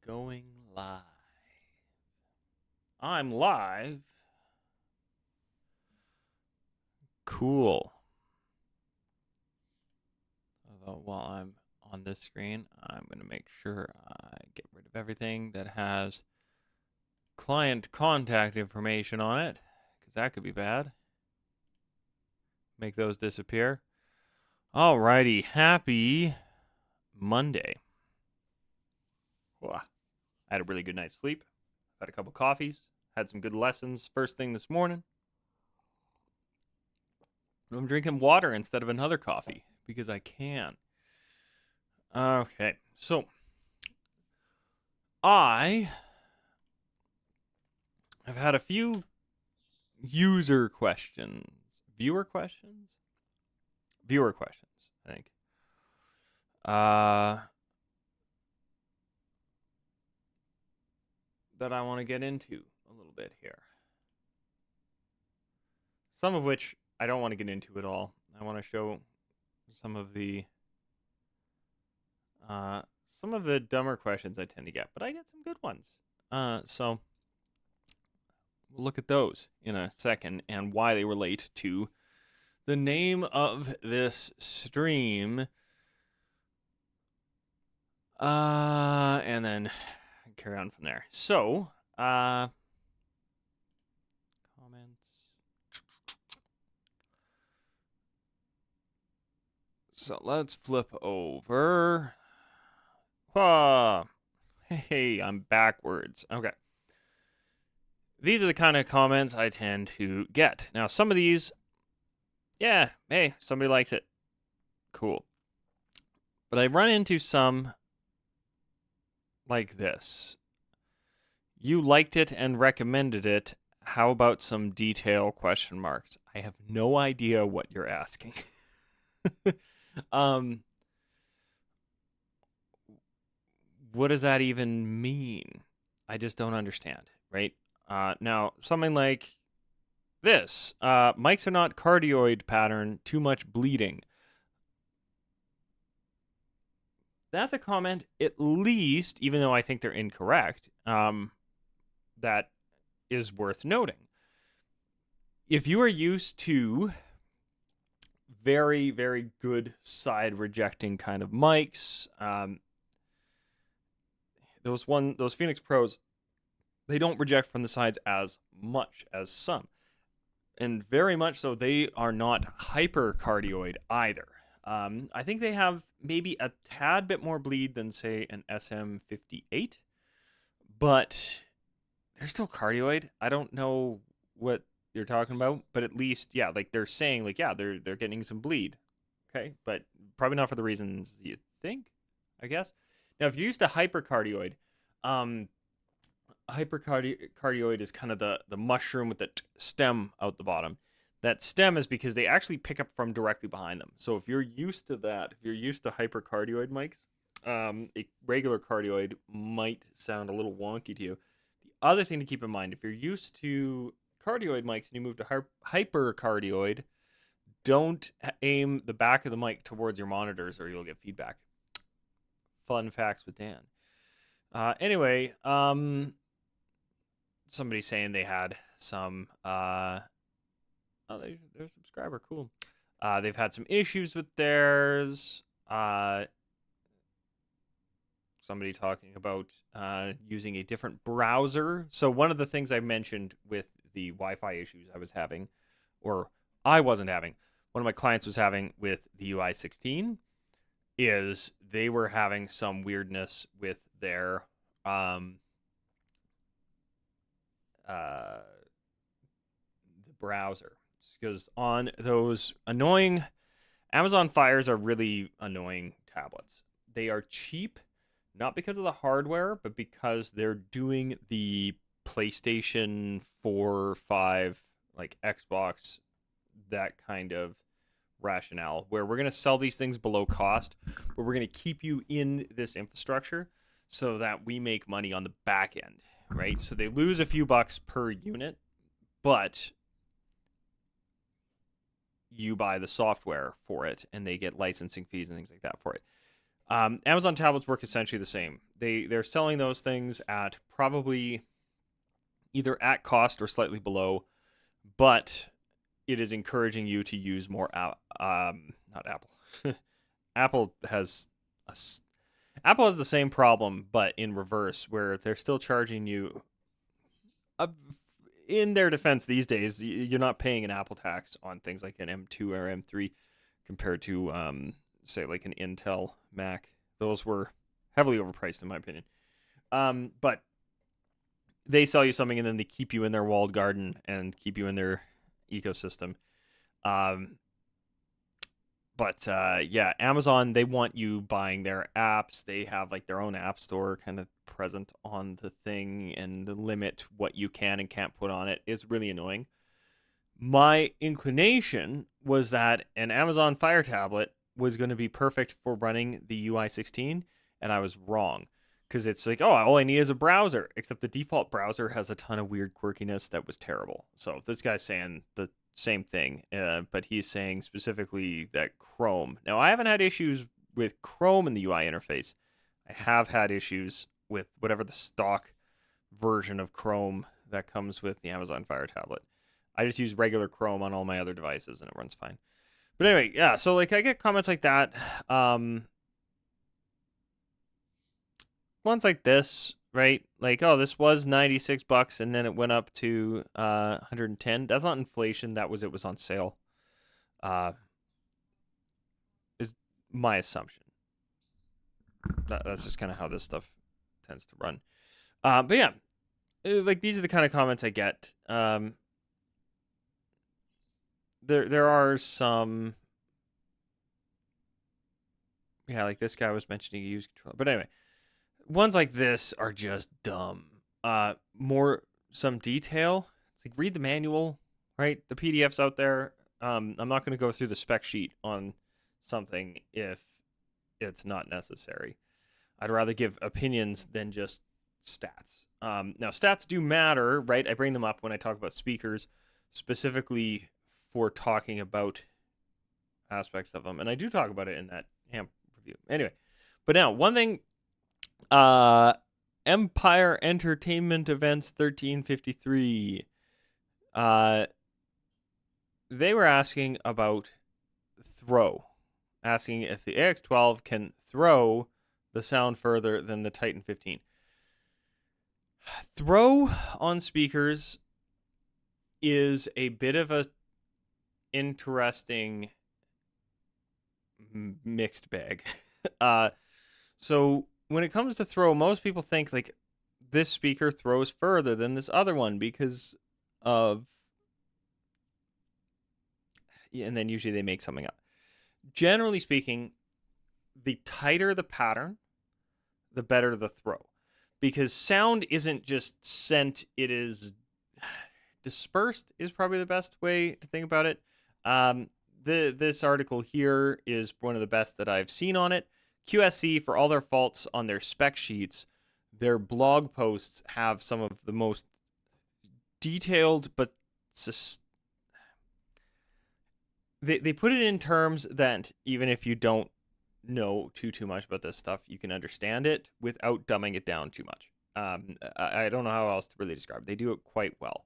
Going live. I'm live. Cool. Although while I'm on this screen, I'm going to make sure I get rid of everything that has client contact information on it, because that could be bad. Make those disappear. Alrighty, happy Monday. I had a really good night's sleep. Had a couple coffees. Had some good lessons first thing this morning. I'm drinking water instead of another coffee because I can. Okay, so I have had a few viewer questions, I think. That I want to get into a little bit here. Some of which I don't want to get into at all. I want to show some of the dumber questions I tend to get, but I get some good ones. So we'll look at those in a second and why they relate to the name of this stream. And then carry on from there. So, comments. So let's flip over. Hey, I'm backwards. Okay. These are the kind of comments I tend to get. Now, some of these, yeah, hey, somebody likes it. Cool. But I run into some like this. You liked it and recommended it. How about some detail question marks? I have no idea what you're asking. What does that even mean? I just don't understand, right? Now, something like this. Mics are not cardioid pattern, too much bleeding. That's a comment, at least, even though I think they're incorrect, that is worth noting. If you are used to very, very good side rejecting kind of mics, those Phoenix Pros, they don't reject from the sides as much as some. And very much so, they are not hypercardioid either. I think they have maybe a tad bit more bleed than, say, an SM58, but they're still cardioid. I don't know what you're talking about, but at least, yeah, like they're saying, like, yeah, they're getting some bleed. Okay, but probably not for the reasons you think, I guess. Now, if you're used to hypercardioid, hypercardioid is kind of the mushroom with the stem out the bottom. That stem is because they actually pick up from directly behind them. So if you're used to that, if you're used to hypercardioid mics, a regular cardioid might sound a little wonky to you. The other thing to keep in mind, if you're used to cardioid mics and you move to hypercardioid, don't aim the back of the mic towards your monitors or you'll get feedback. Fun facts with Dan. Anyway, somebody saying they had some they're a subscriber, cool. They've had some issues with theirs. Somebody talking about using a different browser. So one of the things I mentioned with the Wi-Fi issues I was having, or I wasn't having, one of my clients was having with the UI 16, is they were having some weirdness with their the browser, because on those annoying Amazon Fires are really annoying tablets. They are cheap, not because of the hardware, but because they're doing the PlayStation 4, 5, like Xbox, that kind of rationale, where we're going to sell these things below cost, but we're going to keep you in this infrastructure so that we make money on the back end, right? So they lose a few bucks per unit, but you buy the software for it and they get licensing fees and things like that for it. Amazon tablets work essentially the same. They're selling those things at probably either at cost or slightly below, but it is encouraging you to use more. Not Apple. Apple has a, Apple has the same problem, but in reverse, where they're still charging you. In their defense, these days, you're not paying an Apple tax on things like an M2 or M3 compared to, say, like an Intel Mac. Those were heavily overpriced, in my opinion. But they sell you something and then they keep you in their walled garden and keep you in their ecosystem. But yeah, Amazon, they want you buying their apps. They have like their own app store kind of present on the thing, and the limit what you can and can't put on it is really annoying. My inclination was that an Amazon Fire tablet was going to be perfect for running the UI 16, and I was wrong. Because it's like, oh, all I need is a browser, except the default browser has a ton of weird quirkiness that was terrible. So this guy's saying the same thing, but he's saying specifically that Chrome. Now, I haven't had issues with Chrome in the UI interface. I have had issues with whatever the stock version of Chrome that comes with the Amazon Fire tablet. I just use regular Chrome on all my other devices, and it runs fine. But anyway, yeah, so like I get comments like that. Ones like this, right? Like, oh, this was $96 and then it went up to 110. That's not inflation. It was on sale. Is my assumption. That's just kind of how this stuff tends to run. But yeah, like these are the kind of comments I get. There are some. Yeah, like this guy was mentioning a use controller. But anyway, ones like this are just dumb. Some detail. It's like read the manual, right? The PDF's out there. I'm not going to go through the spec sheet on something if it's not necessary. I'd rather give opinions than just stats. Now, stats do matter, right? I bring them up when I talk about speakers, specifically for talking about aspects of them. And I do talk about it in that amp review. Anyway, but now, one thing, Empire Entertainment Events 1353, they were asking about throw, asking if the AX12 can throw the sound further than the Titan 15. Throw on speakers is a bit of a interesting mixed bag. So when it comes to throw, most people think like this speaker throws further than this other one because of, and then usually they make something up. Generally speaking, the tighter the pattern, the better the throw, because sound isn't just sent, it is dispersed is probably the best way to think about it. This article here is one of the best that I've seen on it. QSC, for all their faults on their spec sheets, their blog posts have some of the most detailed, but they put it in terms that even if you don't know too much about this stuff, you can understand it without dumbing it down too much. I don't know how else to really describe it. They do it quite well.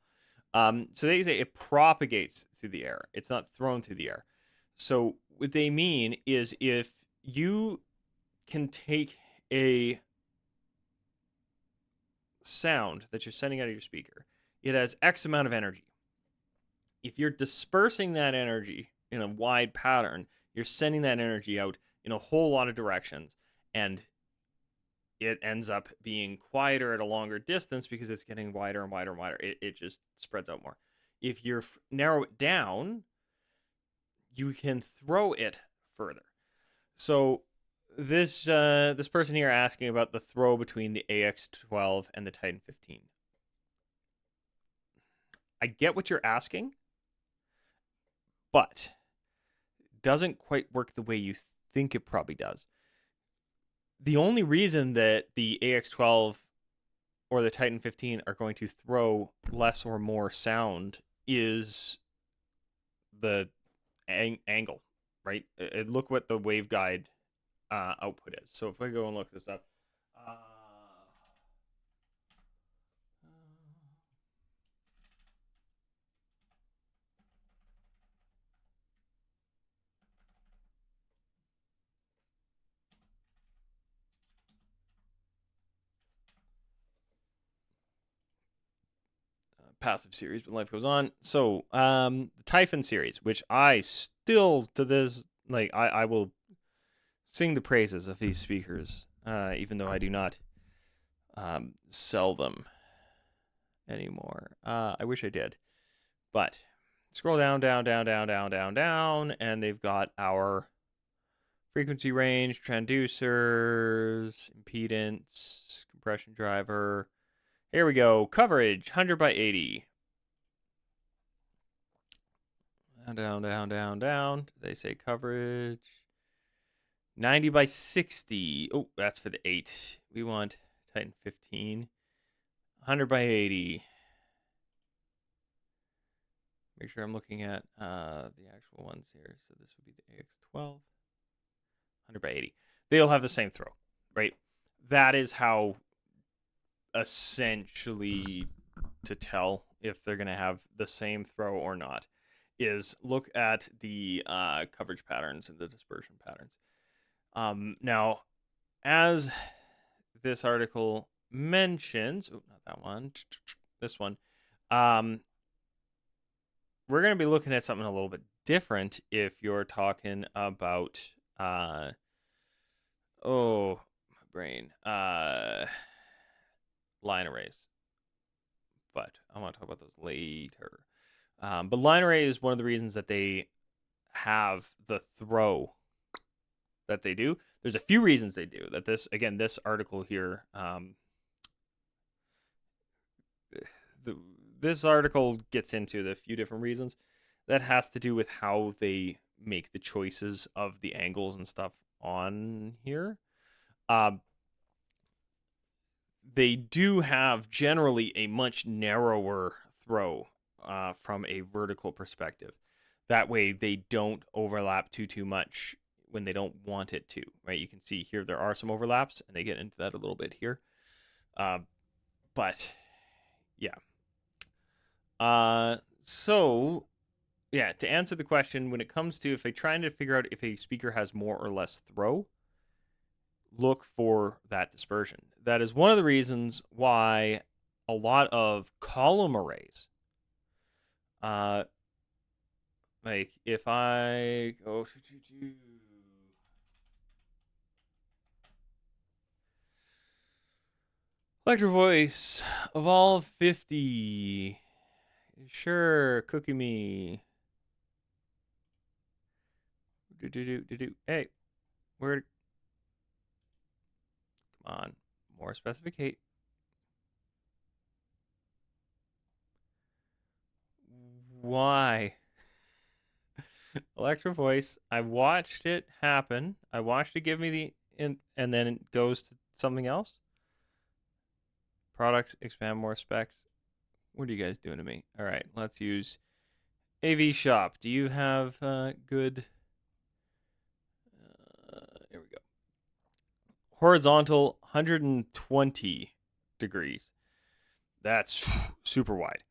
So they say it propagates through the air. It's not thrown through the air. So what they mean is if you can take a sound that you're sending out of your speaker, it has X amount of energy. If you're dispersing that energy in a wide pattern, you're sending that energy out in a whole lot of directions, and it ends up being quieter at a longer distance because it's getting wider and wider and wider. It just spreads out more. If you narrow it down, you can throw it further. So this person here asking about the throw between the AX12 and the Titan 15. I get what you're asking, but doesn't quite work the way you think it probably does. The only reason that the AX12 or the Titan 15 are going to throw less or more sound is the angle, right? Look what the waveguide output is. So if I go and look this up, passive series, but life goes on. So the Typhon series, which I still to this I will sing the praises of these speakers, even though I do not sell them anymore. I wish I did, but scroll down, and they've got our frequency range, transducers, impedance, compression driver. Here we go. Coverage, 100 by 80. Down. They say coverage. 90 by 60. Oh, that's for the 8. We want Titan 15. 100 by 80. Make sure I'm looking at the actual ones here. So this would be the AX12. 100 by 80. They'll have the same throw, right? That is how essentially to tell if they're going to have the same throw or not is look at the coverage patterns and the dispersion patterns. Now, as this article mentions, oh, not that one, this one, we're going to be looking at something a little bit different if you're talking about, oh, my brain, line arrays. But I want to talk about those later. But line array is one of the reasons that they have the throw that they do. There's a few reasons they do that. This article here, this article gets into the few different reasons that has to do with how they make the choices of the angles and stuff on here. They do have generally a much narrower throw from a vertical perspective. That way they don't overlap too much when they don't want it to, right? You can see here there are some overlaps, and they get into that a little bit here. But, yeah. So, yeah, to answer the question, when it comes to if they're trying to figure out if a speaker has more or less throw, look for that dispersion. That is one of the reasons why a lot of column arrays, like if I go Electro Voice of all 50, sure, cookie me. Hey, where? Come on, more specificate. Why? Electro Voice, I watched it happen. I watched it give me the and then it goes to something else. Products, expand more specs. What are you guys doing to me? All right, let's use AV Shop. Do you have good? Here we go. Horizontal, 120 degrees. That's super wide.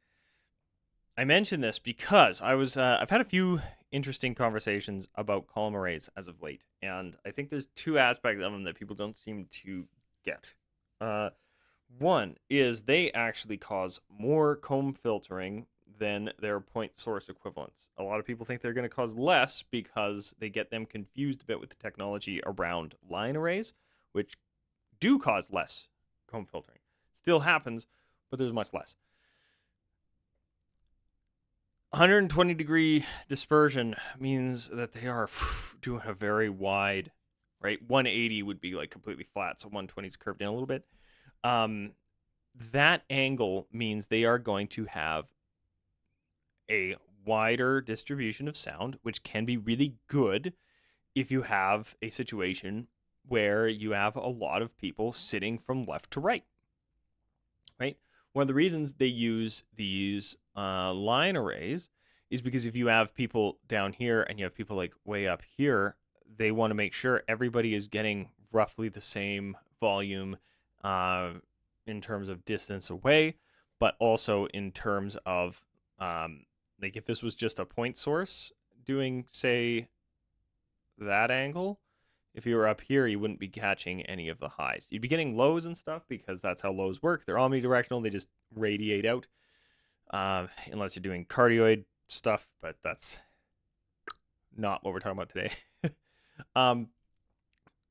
I mentioned this because I've had a few interesting conversations about column arrays as of late, and I think there's two aspects of them that people don't seem to get. One is they actually cause more comb filtering than their point source equivalents. A lot of people think they're going to cause less because they get them confused a bit with the technology around line arrays, which do cause less comb filtering. Still happens, but there's much less. 120 degree dispersion means that they are doing a very wide, right? 180 would be like completely flat, so 120 is curved in a little bit. That angle means they are going to have a wider distribution of sound, which can be really good if you have a situation where you have a lot of people sitting from left to right, right? One of the reasons they use these line arrays is because if you have people down here and you have people like way up here, they want to make sure everybody is getting roughly the same volume in terms of distance away, but also in terms of like if this was just a point source doing, say, that angle, if you were up here, you wouldn't be catching any of the highs. You'd be getting lows and stuff because that's how lows work. They're omnidirectional. They just radiate out unless you're doing cardioid stuff, but that's not what we're talking about today.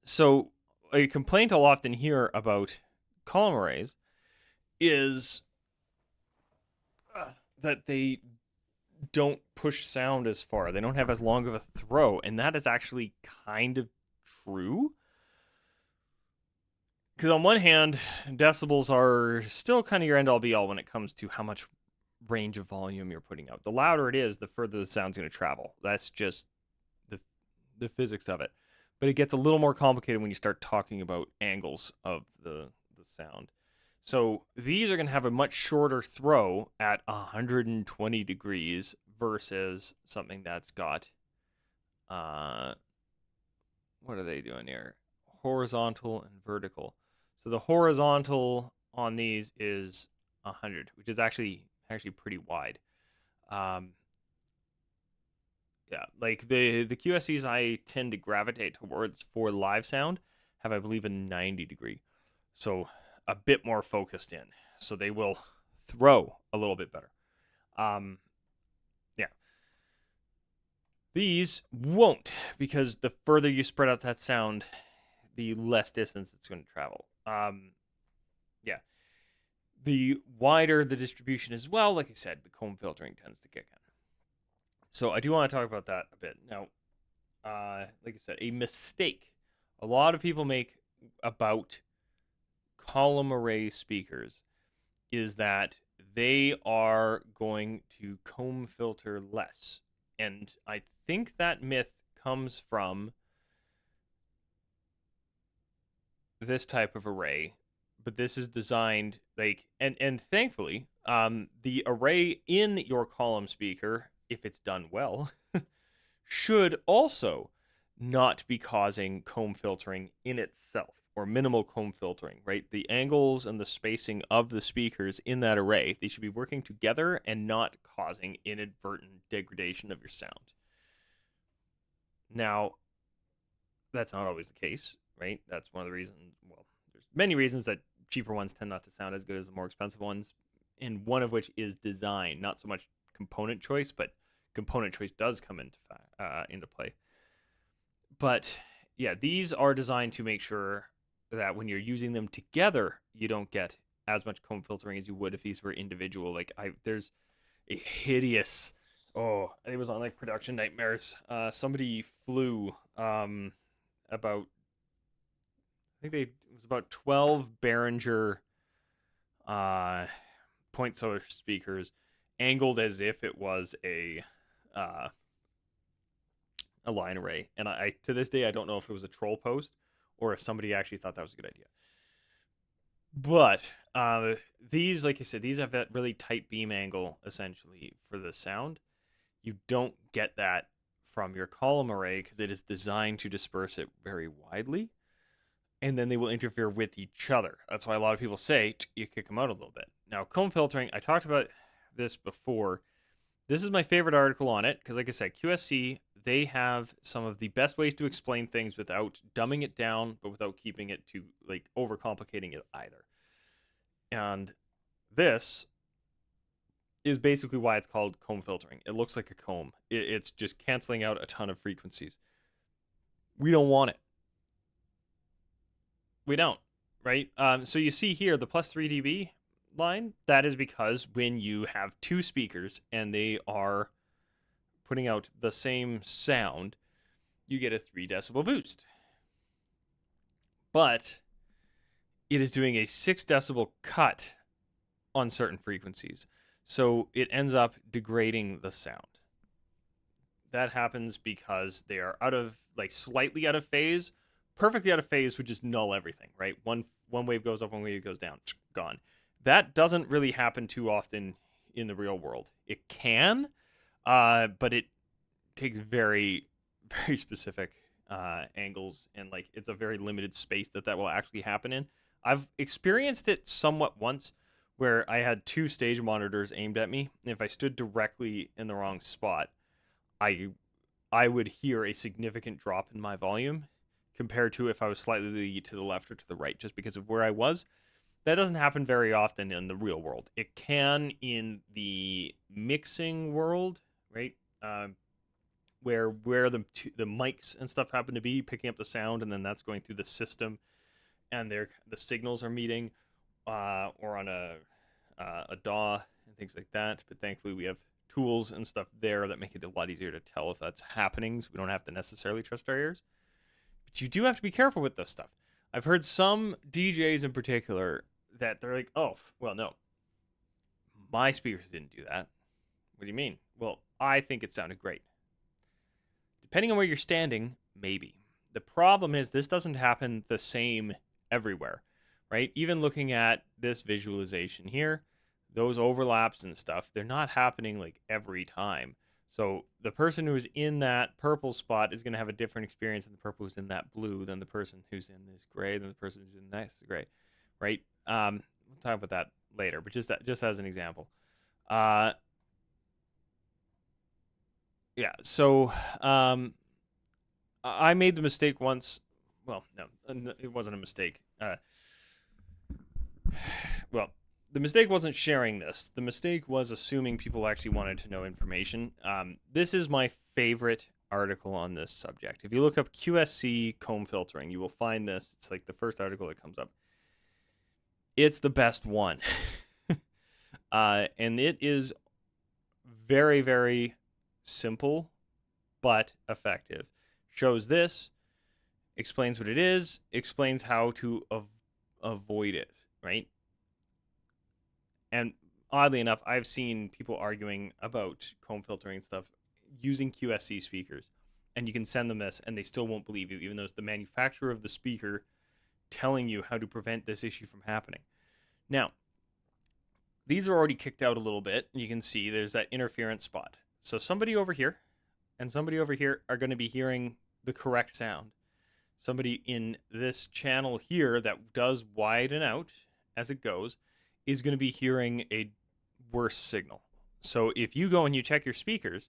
So a complaint I'll often hear about column arrays is that they don't push sound as far. They don't have as long of a throw, and that is actually kind of true. Because on one hand, decibels are still kind of your end-all be-all when it comes to how much range of volume you're putting out. The louder it is, the further the sound's going to travel. That's just the physics of it. But it gets a little more complicated when you start talking about angles of the sound. So these are going to have a much shorter throw at 120 degrees versus something that's got, what are they doing here? Horizontal and vertical. So the horizontal on these is 100, which is actually pretty wide. Yeah, like the QSCs I tend to gravitate towards for live sound have, I believe, a 90 degree. So a bit more focused in. So they will throw a little bit better. Yeah. These won't, because the further you spread out that sound, the less distance it's going to travel. Yeah. The wider the distribution as well, like I said, the comb filtering tends to kick in. So I do want to talk about that a bit. Now, like I said, a mistake a lot of people make about column array speakers is that they are going to comb filter less. And I think that myth comes from this type of array, but this is designed like, and thankfully, the array in your column speaker, if it's done well, should also not be causing comb filtering in itself, or minimal comb filtering, right? The angles and the spacing of the speakers in that array, they should be working together and not causing inadvertent degradation of your sound. Now, that's not always the case, right? That's one of the reasons, well, there's many reasons that cheaper ones tend not to sound as good as the more expensive ones, and one of which is design, not so much component choice, but component choice does come into play. But yeah, these are designed to make sure that when you're using them together, you don't get as much comb filtering as you would if these were individual. Like there's a hideous, it was on like Production Nightmares. Somebody flew about, it was about 12 Behringer point source speakers angled as if it was a line array. And I to this day, I don't know if it was a troll post or if somebody actually thought that was a good idea. But these, like I said, these have that really tight beam angle, essentially, for the sound. You don't get that from your column array because it is designed to disperse it very widely. And then they will interfere with each other. That's why a lot of people say you kick them out a little bit. Now, comb filtering, I talked about this before. This is my favorite article on it because, like I said, QSC, they have some of the best ways to explain things without dumbing it down, but without keeping it to, like, overcomplicating it either. And this is basically why it's called comb filtering. It looks like a comb. It's just canceling out a ton of frequencies. We don't want it. We don't, right? So you see here, the plus 3 dB line, that is because when you have two speakers and they are putting out the same sound, you get a 3 decibel boost. But it is doing a 6 decibel cut on certain frequencies. So it ends up degrading the sound. That happens because they are slightly out of phase. Perfectly out of phase would just null everything, right? One wave goes up, one wave goes down, gone. That doesn't really happen too often in the real world. It can, but it takes very, very specific angles, and like it's a very limited space that will actually happen in. I've experienced it somewhat once where I had two stage monitors aimed at me, and if I stood directly in the wrong spot, I I would hear a significant drop in my volume compared to if I was slightly to the left or to the right, just because of where I was. That doesn't happen very often in the real world. It can in the mixing world, right? Where the mics and stuff happen to be picking up the sound, and then that's going through the system, and the signals are meeting, or on a DAW and things like that. But thankfully, we have tools and stuff there that make it a lot easier to tell if that's happening, so we don't have to necessarily trust our ears. But you do have to be careful with this stuff. I've heard some DJs in particular that they're like, oh, well, no, my speakers didn't do that. What do you mean? Well, I think it sounded great. Depending on where you're standing, maybe. The problem is this doesn't happen the same everywhere, right? Even looking at this visualization here, those overlaps and stuff, they're not happening like every time. So the person who's in that purple spot is going to have a different experience than the person who's in that blue, than the person who's in this gray, than the person who's in this gray, right? We'll talk about that later, but just as an example. Yeah, so I made the mistake once. Well, no, it wasn't a mistake. Well, the mistake wasn't sharing this. The mistake was assuming people actually wanted to know information. This is my favorite article on this subject. If you look up QSC comb filtering, you will find this. It's like the first article that comes up. It's the best one. And it is very, very simple but effective. Shows this, explains what it is, explains how to avoid it, right? And oddly enough, I've seen people arguing about comb filtering and stuff using QSC speakers, and you can send them this and they still won't believe you, even though it's the manufacturer of the speaker telling you how to prevent this issue from happening. Now, these are already kicked out a little bit. You can see there's that interference spot. So somebody over here and somebody over here are going to be hearing the correct sound. Somebody in this channel here that does widen out as it goes is going to be hearing a worse signal. So if you go and you check your speakers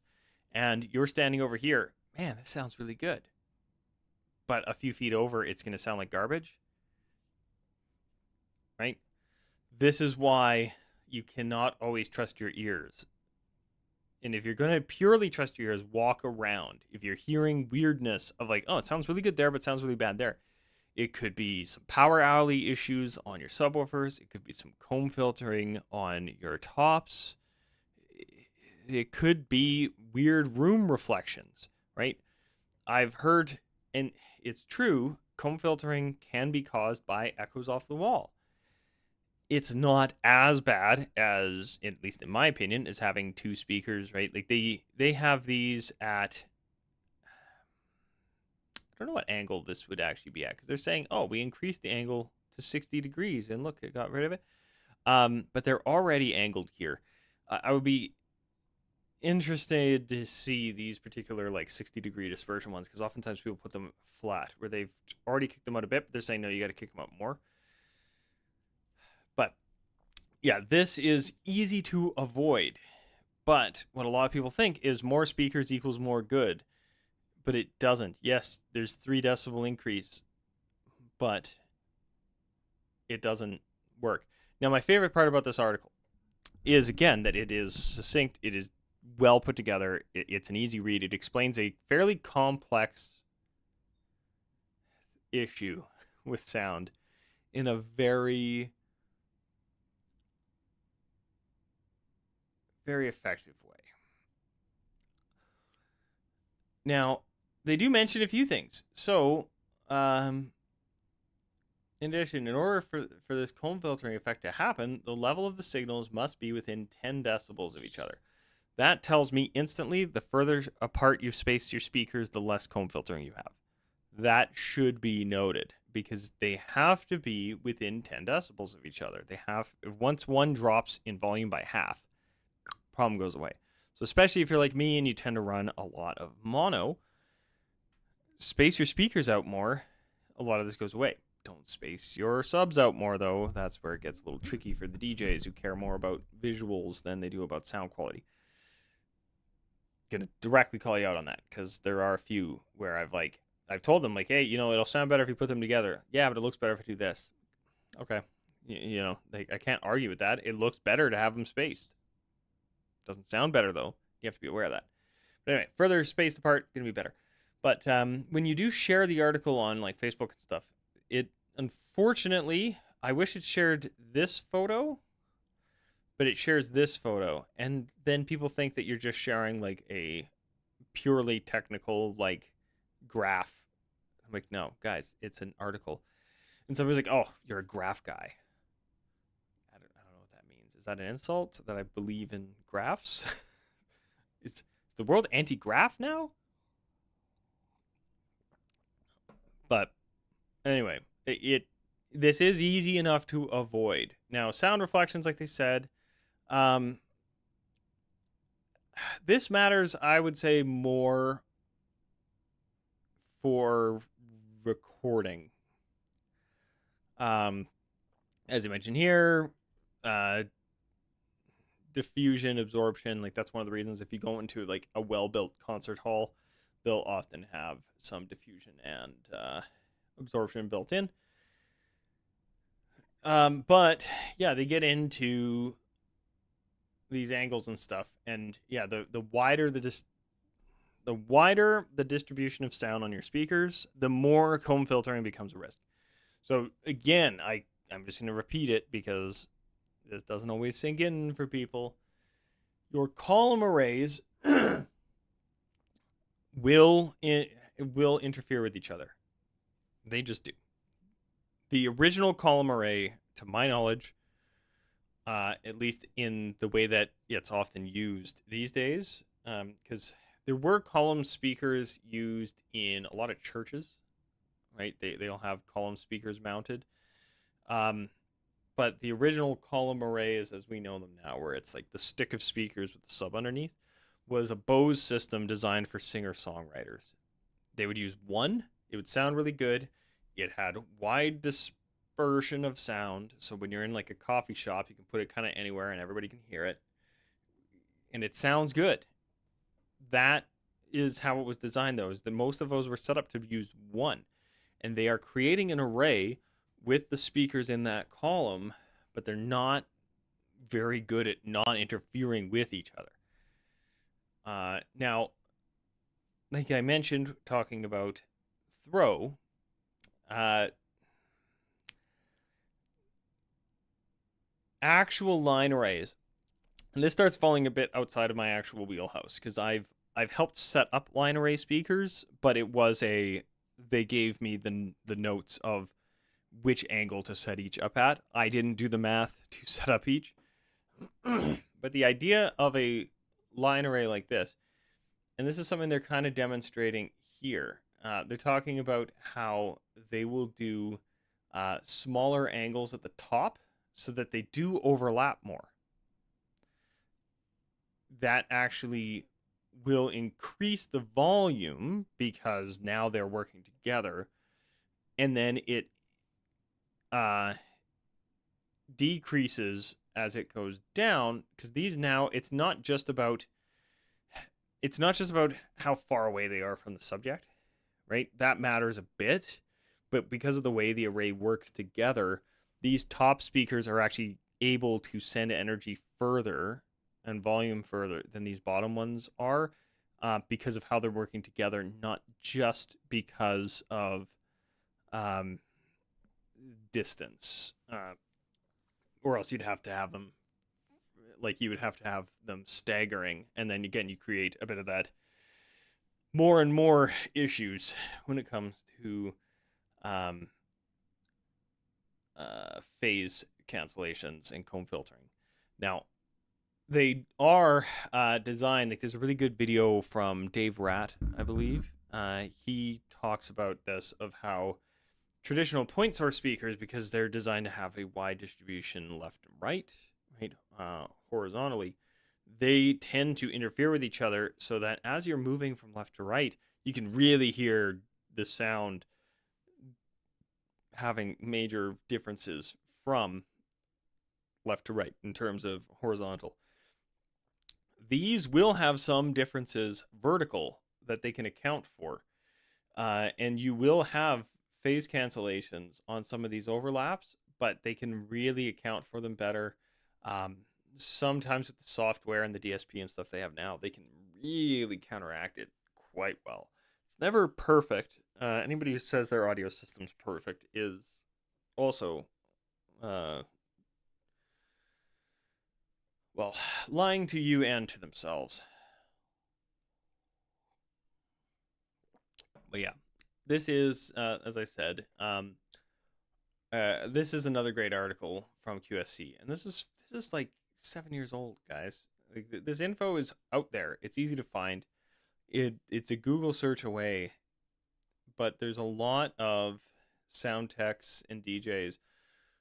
and you're standing over here, man, this sounds really good. But a few feet over, it's going to sound like garbage. Right? This is why you cannot always trust your ears. And if you're going to purely trust your ears, walk around. If you're hearing weirdness of like, oh, it sounds really good there, but sounds really bad there. It could be some power alley issues on your subwoofers. It could be some comb filtering on your tops. It could be weird room reflections, right? I've heard, and it's true, comb filtering can be caused by echoes off the wall. It's not as bad as, at least in my opinion, as having two speakers, right? Like they have these at, I don't know what angle this would actually be at, because they're saying, oh, we increased the angle to 60 degrees, and look, it got rid of it. But they're already angled here. I would be interested to see these particular like 60-degree dispersion ones, because oftentimes people put them flat, where they've already kicked them out a bit, but they're saying, no, you got to kick them out more. But yeah, this is easy to avoid. But what a lot of people think is more speakers equals more good. But it doesn't. Yes, there's 3 decibel increase, but it doesn't work. Now, my favorite part about this article is, again, that it is succinct. It is well put together. It's an easy read. It explains a fairly complex issue with sound in a very, very effective way. Now, they do mention a few things. So, in addition, in order for this comb filtering effect to happen, the level of the signals must be within 10 decibels of each other. That tells me instantly the further apart you've spaced your speakers, the less comb filtering you have. That should be noted, because they have to be within 10 decibels of each other. They have, once one drops in volume by half, problem goes away. So especially if you're like me and you tend to run a lot of mono, space your speakers out more, a lot of this goes away. Don't space your subs out more, though. That's where it gets a little tricky for the DJs who care more about visuals than they do about sound quality. Gonna directly call you out on that, because there are a few where I've told them, like, hey, it'll sound better if you put them together. Yeah, but it looks better if I do this. Okay, I can't argue with that. It looks better to have them spaced. Doesn't sound better, though. You have to be aware of that. But anyway, further spaced apart, gonna be better. But when you do share the article on like Facebook and stuff, it unfortunately, I wish it shared this photo, but it shares this photo, and then people think that you're just sharing like a purely technical like graph. I'm like, no, guys, it's an article. And somebody's like, oh, you're a graph guy. I don't know what that means. Is that an insult that I believe in graphs? Is the world anti-graph now? But anyway, this is easy enough to avoid. Now, sound reflections, like they said, this matters, I would say, more for recording. As I mentioned here, diffusion, absorption, like that's one of the reasons if you go into like a well-built concert hall, they'll often have some diffusion and absorption built in. But yeah, they get into these angles and stuff, and yeah, the wider the distribution of sound on your speakers, the more comb filtering becomes a risk. So again, I'm just going to repeat it because this doesn't always sink in for people. Your column arrays will interfere with each other. They just do. The original column array, to my knowledge, at least in the way that it's often used these days, because there were column speakers used in a lot of churches, right? They'll have column speakers mounted. But the original column arrays, as we know them now, where it's like the stick of speakers with the sub underneath, was a Bose system designed for singer-songwriters. They would use one. It would sound really good. It had wide dispersion of sound, so when you're in like a coffee shop, you can put it kind of anywhere and everybody can hear it. And it sounds good. That is how it was designed, though, is that most of those were set up to use one. And they are creating an array with the speakers in that column, but they're not very good at not interfering with each other. Now, like I mentioned, talking about throw, actual line arrays, and this starts falling a bit outside of my actual wheelhouse, because I've helped set up line array speakers, but it was they gave me the notes of which angle to set each up at. I didn't do the math to set up each. But the idea of a line array like this, and this is something they're kind of demonstrating here. They're talking about how they will do smaller angles at the top so that they do overlap more. That actually will increase the volume because now they're working together, and then it decreases as it goes down, because these now, it's not just about how far away they are from the subject, right? That matters a bit, but because of the way the array works together, these top speakers are actually able to send energy further and volume further than these bottom ones are, because of how they're working together, not just because of distance, or else you'd have to have them, like you would have to have them staggering, and then again you create a bit of that more and more issues when it comes to phase cancellations and comb filtering. Now, they are designed, like there's a really good video from Dave Ratt, I believe. He talks about this, of how traditional point source speakers, because they're designed to have a wide distribution left and right, horizontally, they tend to interfere with each other, so that as you're moving from left to right, you can really hear the sound having major differences from left to right in terms of horizontal. These will have some differences vertical that they can account for. And you will have phase cancellations on some of these overlaps, but they can really account for them better. Sometimes with the software and the DSP and stuff they have now, they can really counteract it quite well. It's never perfect. Anybody who says their audio system's perfect is also, well, lying to you and to themselves. But yeah, this is, as I said, this is another great article from QSC, and this is like 7 years old, guys. Like, this info is out there. It's easy to find. It's a Google search away, but there's a lot of sound techs and DJs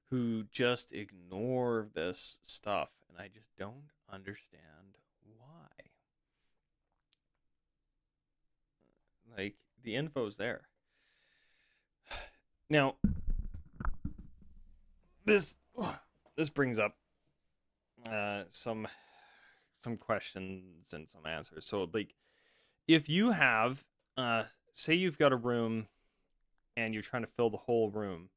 who just ignore this stuff, and I just don't understand why. Like, the info's there. Now, this brings up some questions and some answers. So, like, if you have, say you've got a room and you're trying to fill the whole room,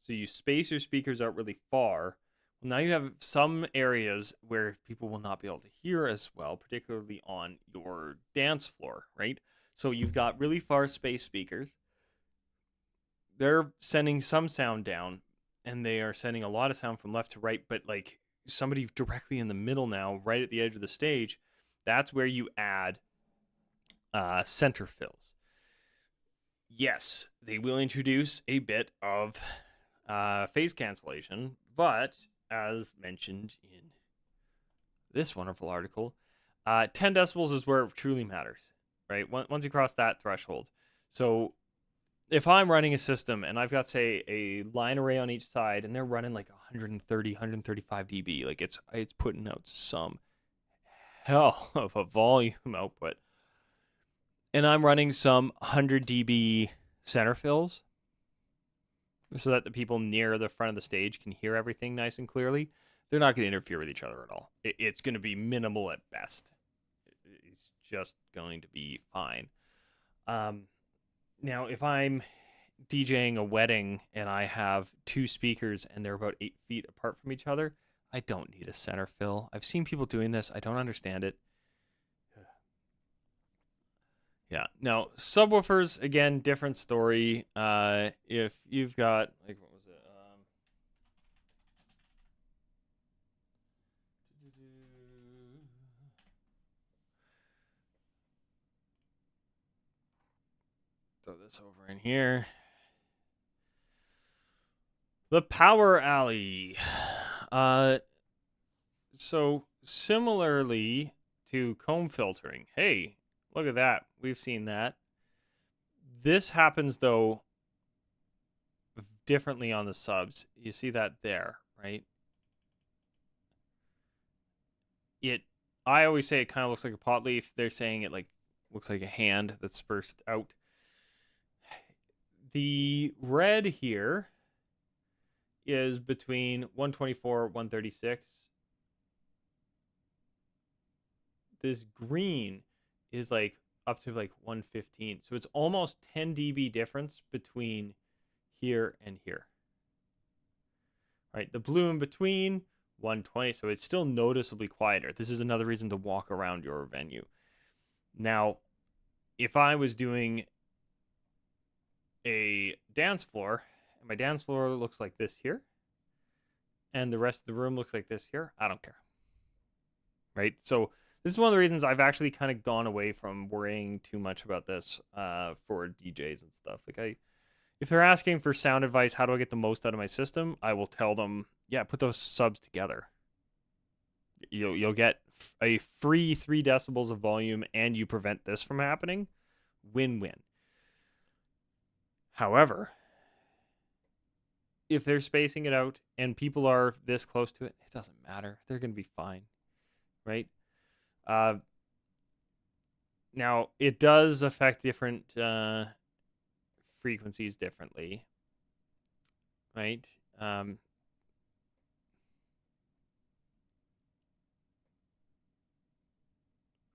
so you space your speakers out really far. Well, now you have some areas where people will not be able to hear as well, particularly on your dance floor, right? So you've got really far spaced speakers. They're sending some sound down, and they are sending a lot of sound from left to right, but like somebody directly in the middle now, right at the edge of the stage, that's where you add center fills. Yes, they will introduce a bit of phase cancellation, but as mentioned in this wonderful article, 10 decibels is where it truly matters, right? Once you cross that threshold. So if I'm running a system and I've got, say, a line array on each side and they're running like 130, 135 dB, like it's putting out some hell of a volume output, and I'm running some 100 dB center fills so that the people near the front of the stage can hear everything nice and clearly, they're not going to interfere with each other at all. It's going to be minimal at best. It's just going to be fine. Now, if I'm DJing a wedding and I have two speakers and they're about 8 feet apart from each other, I don't need a center fill. I've seen people doing this. I don't understand it. Yeah. Now, subwoofers, again, different story. If you've got, like, what was it? Throw this over in here. The Power Alley. So, similarly to comb filtering. Hey, look at that. We've seen that. This happens, though, differently on the subs. You see that there, right? I always say it kind of looks like a pot leaf. They're saying it like looks like a hand that's spurred out. The red here is between 124, 136. This green is like up to like 115. So it's almost 10 dB difference between here and here. Right, the blue in between, 120, so it's still noticeably quieter. This is another reason to walk around your venue. Now, if I was doing a dance floor, and my dance floor looks like this here, and the rest of the room looks like this here, I don't care. Right? So this is one of the reasons I've actually kind of gone away from worrying too much about this for DJs and stuff. Like, if they're asking for sound advice, how do I get the most out of my system? I will tell them, yeah, put those subs together. You'll get a free 3 decibels of volume, and you prevent this from happening. Win-win. However, if they're spacing it out and people are this close to it, it doesn't matter. They're going to be fine, right? Now, it does affect different frequencies differently, right?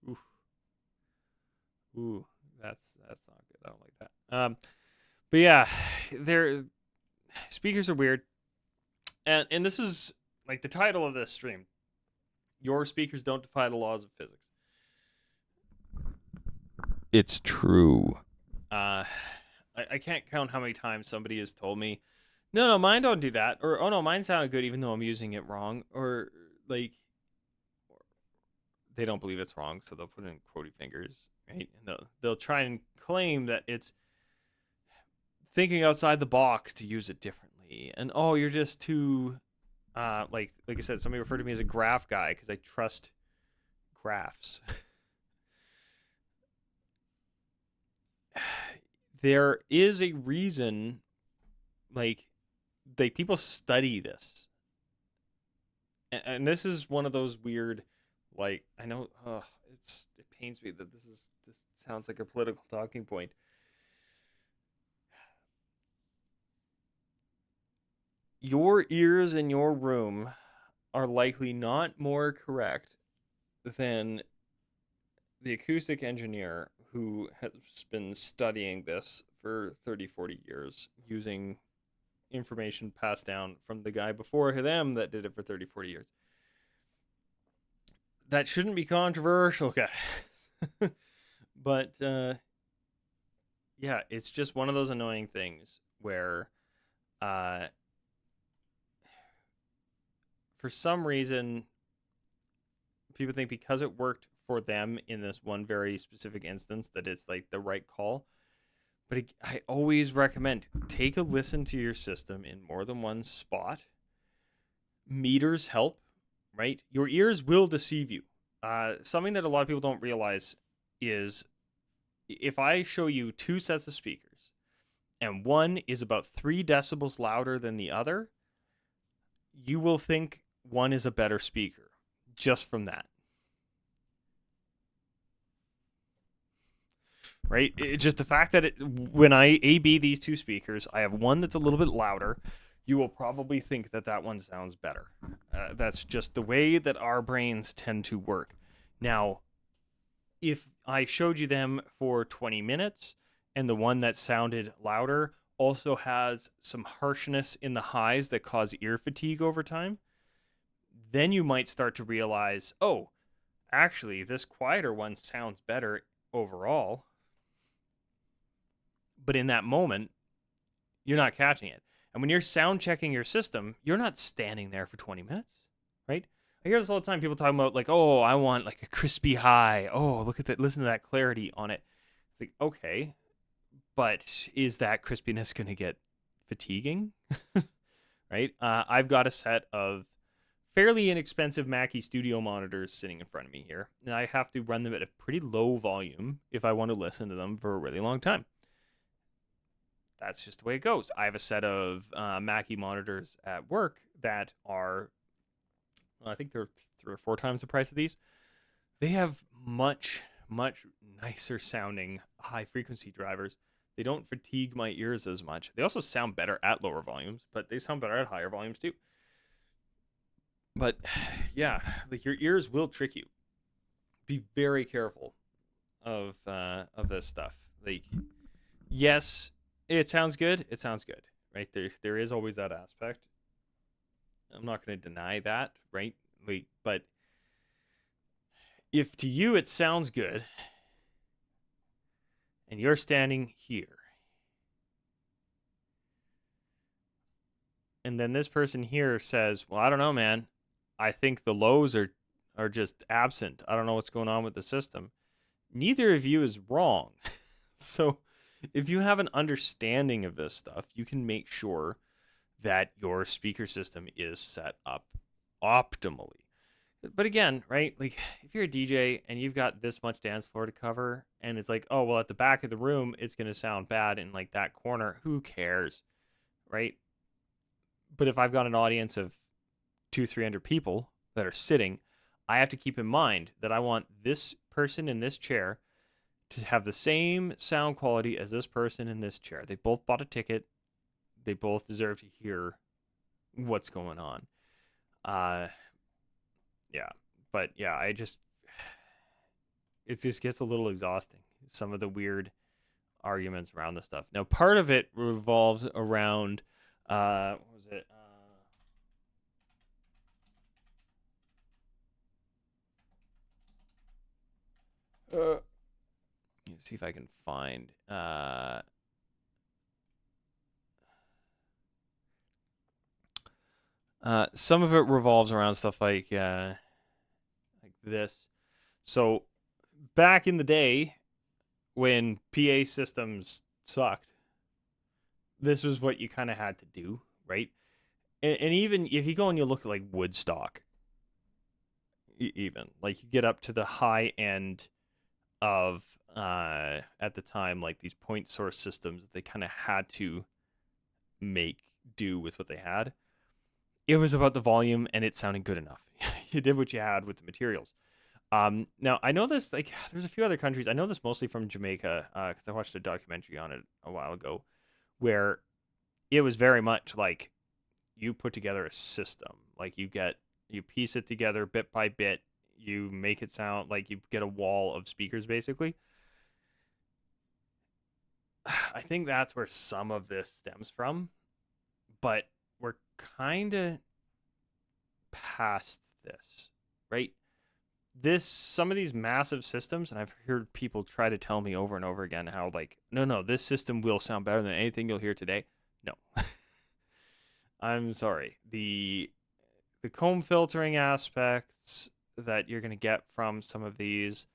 Ooh, ooh, that's not good. I don't like that. But yeah, their speakers are weird, and this is like the title of this stream. Your speakers don't defy the laws of physics. It's true. I can't count how many times somebody has told me, no, mine don't do that, or oh no, mine sounded good even though I'm using it wrong, or like they don't believe it's wrong, so they'll put in quotey fingers, right? And they'll try and claim that it's thinking outside the box to use it differently, and oh, you're just too, like I said, somebody referred to me as a graph guy because I trust graphs. There is a reason, like people study this, and this is one of those weird, like, I know, it pains me that this sounds like a political talking point. Your ears in your room are likely not more correct than the acoustic engineer who has been studying this for 30, 40 years using information passed down from the guy before them that did it for 30, 40 years. That shouldn't be controversial, guys. But yeah, it's just one of those annoying things where for some reason people think because it worked for them in this one very specific instance that it's like the right call. But I always recommend take a listen to your system in more than one spot. Meters help, right? Your ears will deceive you. Something that a lot of people don't realize is if I show you two sets of speakers and one is about 3 decibels louder than the other, you will think one is a better speaker just from that. Right? Just the fact that when I A/B these two speakers, I have one that's a little bit louder. You will probably think that one sounds better. That's just the way that our brains tend to work. Now, if I showed you them for 20 minutes and the one that sounded louder also has some harshness in the highs that cause ear fatigue over time, then you might start to realize, oh, actually, this quieter one sounds better overall. But in that moment, you're not catching it. And when you're sound checking your system, you're not standing there for 20 minutes, right? I hear this all the time. People talking about like, oh, I want like a crispy high. Oh, look at that. Listen to that clarity on it. It's like, okay, but is that crispiness going to get fatiguing? Right? I've got a set of fairly inexpensive Mackie Studio monitors sitting in front of me here. And I have to run them at a pretty low volume if I want to listen to them for a really long time. That's just the way it goes. I have a set of Mackie monitors at work that are, I think they're 3 or 4 times the price of these. They have much, much nicer sounding high frequency drivers. They don't fatigue my ears as much. They also sound better at lower volumes, but they sound better at higher volumes too. But yeah, like your ears will trick you. Be very careful of this stuff. Like, yes, it sounds good. It sounds good, right? There is always that aspect. I'm not going to deny that, right? Like, but if to you it sounds good, and you're standing here, and then this person here says, "Well, I don't know, man. I think the lows are just absent. I don't know what's going on with the system." Neither of you is wrong. So if you have an understanding of this stuff, you can make sure that your speaker system is set up optimally. But again, right, like if you're a DJ and you've got this much dance floor to cover and it's like, oh, well, at the back of the room, it's going to sound bad in like that corner. Who cares, right? But if I've got an audience of 200-300 people that are sitting, I have to keep in mind that I want this person in this chair to have the same sound quality as this person in this chair. They both bought a ticket. They both deserve to hear what's going on. Yeah, but yeah, it just gets a little exhausting. Some of the weird arguments around this stuff. Now, part of it revolves around, what was it? Let's see if I can find. Some of it revolves around stuff like this. So back in the day, when PA systems sucked, this was what you kind of had to do, right? And even if you go and you look at like Woodstock, even like you get up to the high end of at the time, like these point source systems, they kind of had to make do with what they had. It was about the volume and it sounded good enough. You did what you had with the materials. Now I know this, like there's a few other countries. I know this mostly from Jamaica because I watched a documentary on it a while ago, where it was very much like you put together a system. Like you piece it together bit by bit. You make it sound like you get a wall of speakers, basically. I think that's where some of this stems from, but we're kind of past this, right? Some of these massive systems, and I've heard people try to tell me over and over again how like, no, this system will sound better than anything you'll hear today. No. I'm sorry. The comb filtering aspects that you're going to get from some of these,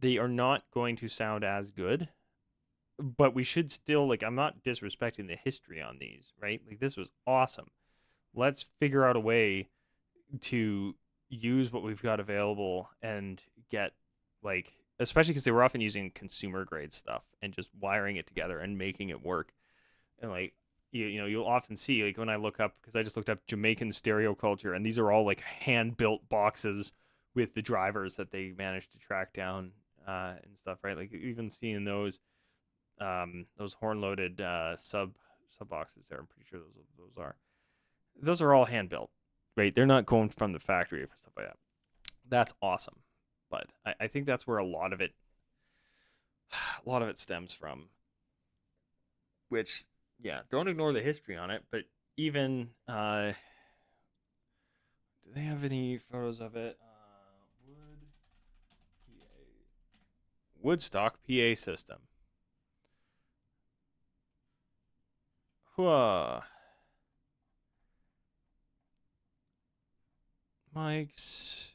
they are not going to sound as good, but we should still, like, I'm not disrespecting the history on these, right? Like, this was awesome. Let's figure out a way to use what we've got available and get, like, especially because they were often using consumer grade stuff and just wiring it together and making it work. And like, you'll often see, like, when I look up, because I just looked up Jamaican stereo culture, and these are all like hand built boxes with the drivers that they managed to track down and stuff, right? Like even seeing those horn loaded sub boxes there, I'm pretty sure those are all hand built, right? They're not going from the factory for stuff like that. That's awesome, but I think that's where a lot of it stems from. Which, yeah, don't ignore the history on it, but even do they have any photos of it? Woodstock PA system. Whoa. Mics.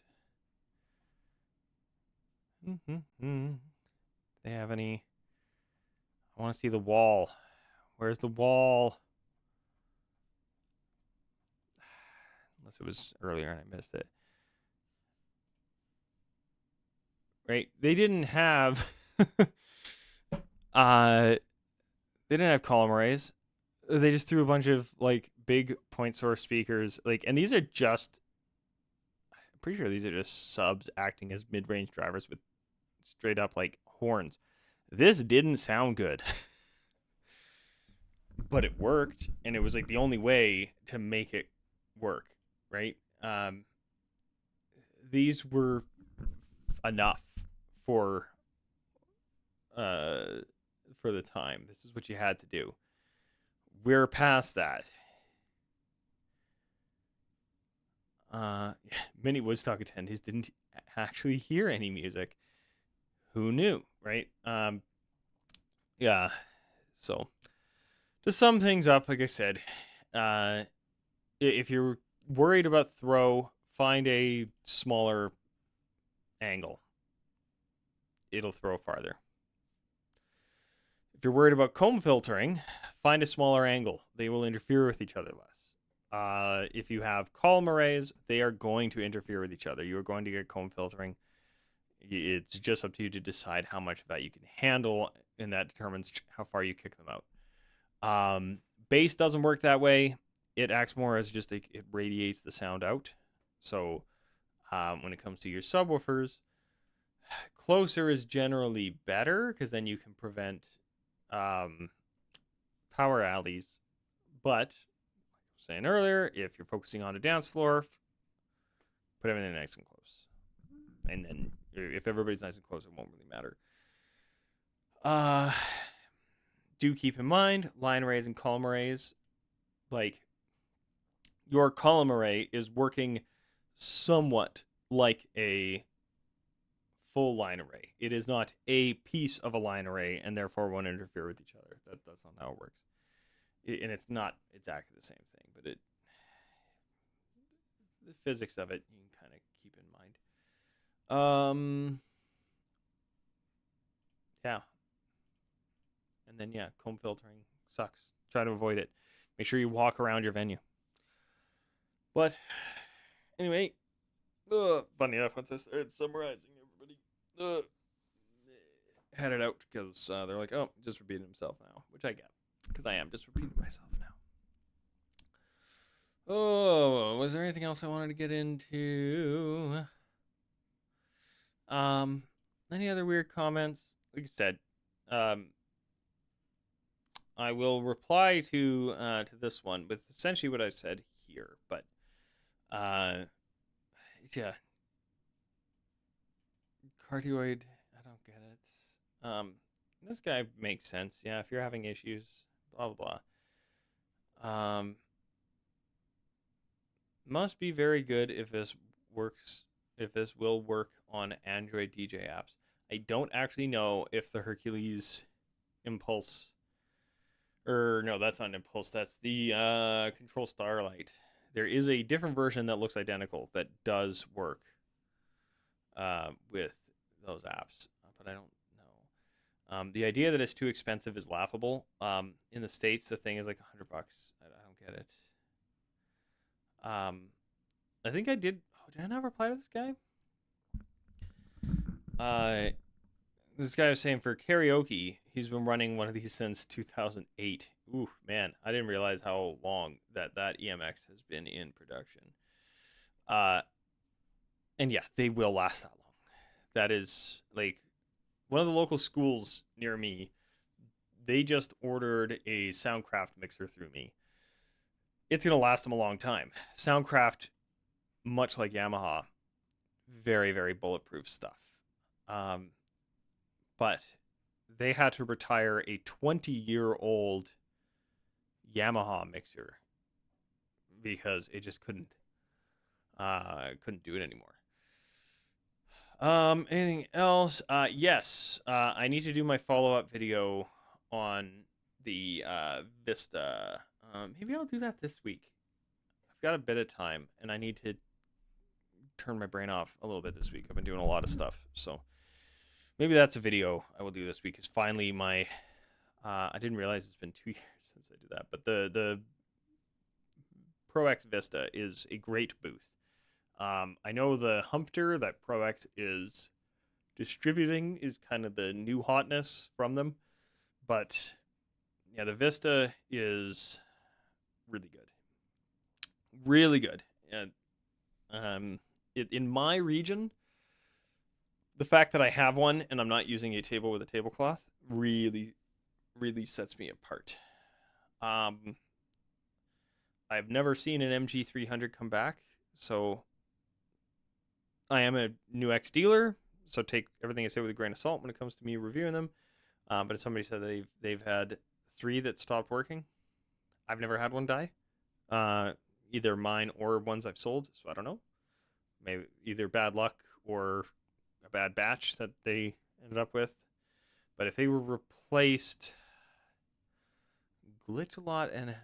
They have any? I want to see the wall. Where's the wall? Unless it was earlier and I missed it. Right? They didn't have they didn't have column arrays. They just threw a bunch of like big point source speakers, like, and these are just, I'm pretty sure these are just subs acting as mid-range drivers with straight up like horns. This didn't sound good. But it worked, and it was like the only way to make it work, right? These were enough for the time. This is what you had to do. We're past that. Many Woodstock attendees didn't actually hear any music. Who knew, right? Yeah. So to sum things up, like I said, if you're worried about throw, find a smaller angle. It'll throw farther. If you're worried about comb filtering, find a smaller angle. They will interfere with each other less. If you have column arrays, they are going to interfere with each other. You are going to get comb filtering. It's just up to you to decide how much of that you can handle, and that determines how far you kick them out. Bass doesn't work that way. It acts more as just it radiates the sound out. So when it comes to your subwoofers, Closer is generally better because then you can prevent um, power alleys. But, like I was saying earlier, if you're focusing on a dance floor, put everything nice and close. And then if everybody's nice and close, it won't really matter. Do keep in mind, line arrays and column arrays, like your column array is working somewhat like a full line array. It is not a piece of a line array and therefore won't interfere with each other. That's not how it works. And it's not exactly the same thing, but the physics of it you can kind of keep in mind. Yeah. And then comb filtering sucks. Try to avoid it. Make sure you walk around your venue. But anyway, funny enough, once I started summarizing, everybody had it out because they're like, "Oh, just repeating himself now," which I get because I am just repeating myself now. Oh, was there anything else I wanted to get into? Any other weird comments? Like I said, I will reply to this one with essentially what I said here, but yeah, cardioid. I don't get it. This guy makes sense. Yeah, if you're having issues, blah blah blah. Must be very good if this works. If this will work on Android DJ apps. I don't actually know if the Hercules Impulse, or no, that's not an Impulse. That's the Control Starlight. There is a different version that looks identical that does work with those apps, but I don't know. The idea that it's too expensive is laughable. In the States, the thing is like $100. I don't get it. I think I did. Oh, did I not reply to this guy? This guy was saying for karaoke, he's been running one of these since 2008. Ooh, man, I didn't realize how long that EMX has been in production. And yeah, they will last that long. That is like one of the local schools near me. They just ordered a Soundcraft mixer through me. It's gonna last them a long time. Soundcraft, much like Yamaha, very very bulletproof stuff. But they had to retire a 20-year-old Yamaha mixer because it just couldn't do it anymore. Anything else? Yes. I need to do my follow-up video on the Vista. Maybe I'll do that this week. I've got a bit of time, and I need to turn my brain off a little bit this week. I've been doing a lot of stuff, so maybe that's a video I will do this week. Is finally my. I didn't realize it's been 2 years since I did that, but the Pro X Vista is a great booth. I know the Humpter that Pro X is distributing is kind of the new hotness from them, but yeah, the Vista is really good, really good. And in my region, the fact that I have one and I'm not using a table with a tablecloth really, really sets me apart. I've never seen an MG300 come back, so I am a new X dealer, so take everything I say with a grain of salt when it comes to me reviewing them. But if somebody said they've had 3 that stopped working, I've never had one die. Either mine or ones I've sold, so I don't know. Maybe either bad luck or a bad batch that they ended up with. But if they were replaced, glitch a lot, and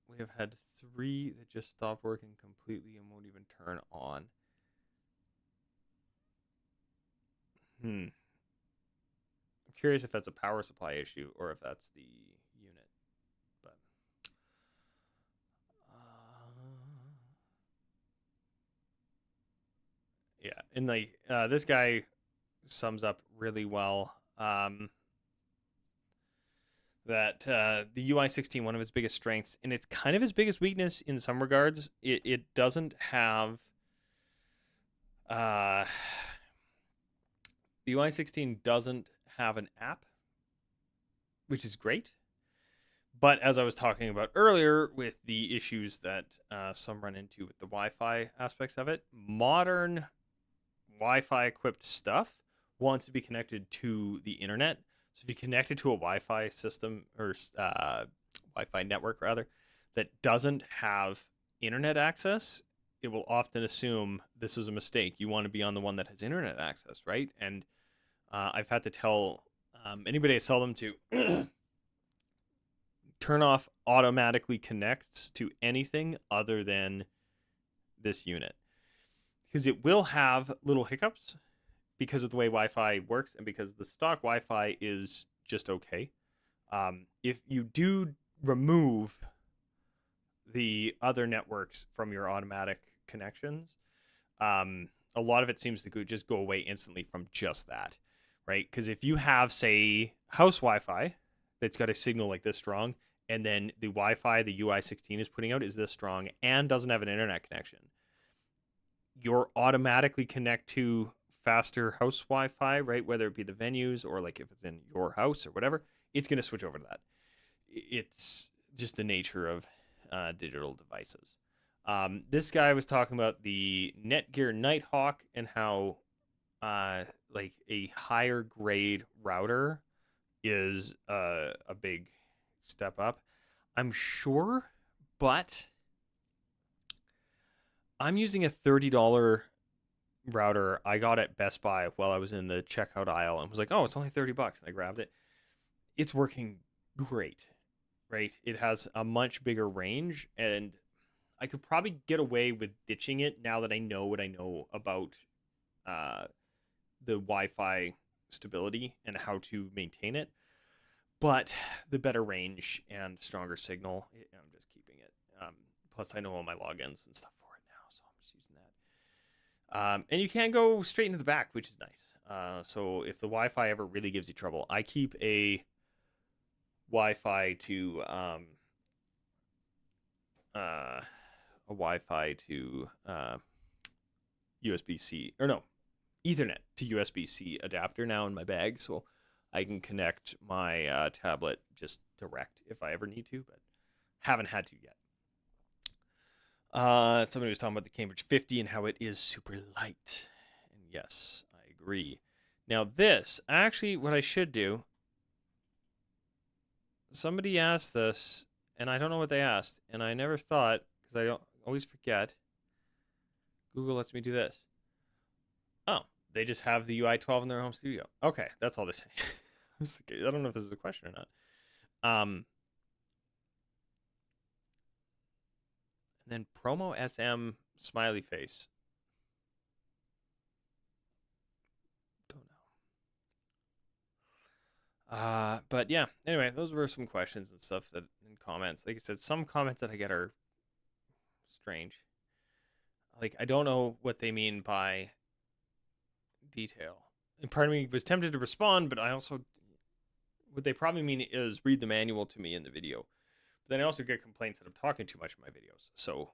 we have had 3 that just stopped working completely and won't even turn on. I'm curious if that's a power supply issue or if that's the unit. But yeah, and like this guy sums up really well that the UI16, one of its biggest strengths, and it's kind of his biggest weakness in some regards, it doesn't have The UI 16 doesn't have an app, which is great. But as I was talking about earlier, with the issues that some run into with the Wi-Fi aspects of it, modern Wi-Fi equipped stuff wants to be connected to the internet. So if you connect it to a Wi-Fi system or Wi-Fi network rather that doesn't have internet access, it will often assume this is a mistake. You want to be on the one that has internet access, right? And I've had to tell anybody I sell them to turn off automatically connects to anything other than this unit, because it will have little hiccups because of the way Wi-Fi works and because the stock Wi-Fi is just okay. If you do remove the other networks from your automatic connections, a lot of it seems to just go away instantly from just that, right? Because if you have, say, house Wi-Fi that's got a signal like this strong, and then the Wi-Fi the UI 16 is putting out is this strong and doesn't have an internet connection, you'll automatically connect to faster house Wi-Fi, right? Whether it be the venues or like if it's in your house or whatever, it's going to switch over to that. It's just the nature of digital devices. This guy was talking about the Netgear Nighthawk and how like a higher grade router is a big step up. I'm sure, but I'm using a $30 router I got at Best Buy while I was in the checkout aisle and was like, oh, it's only $30. And I grabbed it. It's working great, right? It has a much bigger range, and I could probably get away with ditching it now that I know what I know about the Wi-Fi stability and how to maintain it. But the better range and stronger signal, I'm just keeping it. Plus, I know all my logins and stuff for it now, so I'm just using that. And you can go straight into the back, which is nice. So if the Wi-Fi ever really gives you trouble, I keep a Wi-Fi to USB-C, or no, Ethernet to USB-C adapter now in my bag, so I can connect my tablet just direct if I ever need to, but haven't had to yet. Somebody was talking about the Cambridge 50 and how it is super light. And yes, I agree. Now this, actually what I should do, somebody asked this, and I don't know what they asked, and I never thought, because I don't always forget. Google lets me do this. Oh, they just have the UI 12 in their home studio. Okay, that's all they're saying. I don't know if this is a question or not. And then promo SM smiley face. Don't know. But yeah, anyway, those were some questions and stuff that in comments. Like I said, some comments that I get are strange. Like, I don't know what they mean by detail. And part of me was tempted to respond, but I also, what they probably mean is read the manual to me in the video. But then I also get complaints that I'm talking too much in my videos. So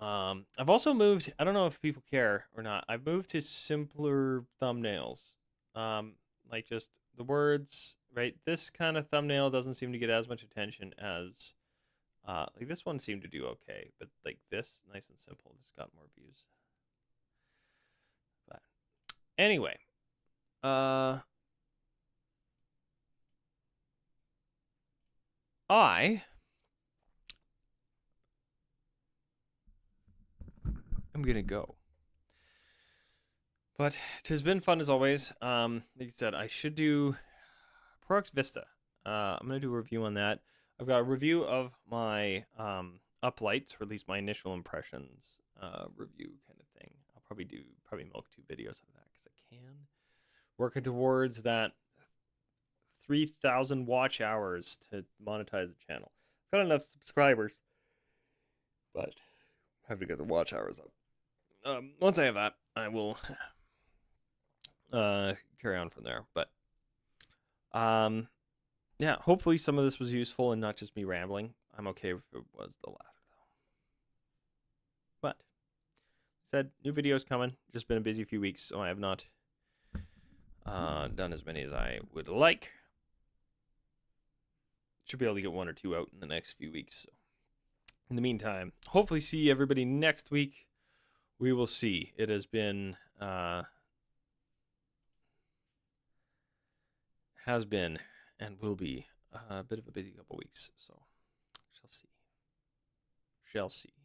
I've also moved, I don't know if people care or not, I've moved to simpler thumbnails. Like just the words, right? This kind of thumbnail doesn't seem to get as much attention as like this one seemed to do okay, but like this, nice and simple, this got more views. But anyway, I am gonna go. But it has been fun as always. Like I said, I should do ProX Vista. I'm gonna do a review on that. I've got a review of my uplights, or at least my initial impressions review kind of thing. I'll probably milk 2 videos of that because I can. Working towards that 3,000 watch hours to monetize the channel. I've got enough subscribers, but I have to get the watch hours up. Once I have that, I will carry on from there. But yeah, hopefully some of this was useful and not just me rambling. I'm okay if it was the latter, though. But said new videos coming. Just been a busy few weeks, so I have not done as many as I would like. Should be able to get 1 or 2 out in the next few weeks. So in the meantime, hopefully see everybody next week. We will see. It has been and will be a bit of a busy couple weeks. So shall see.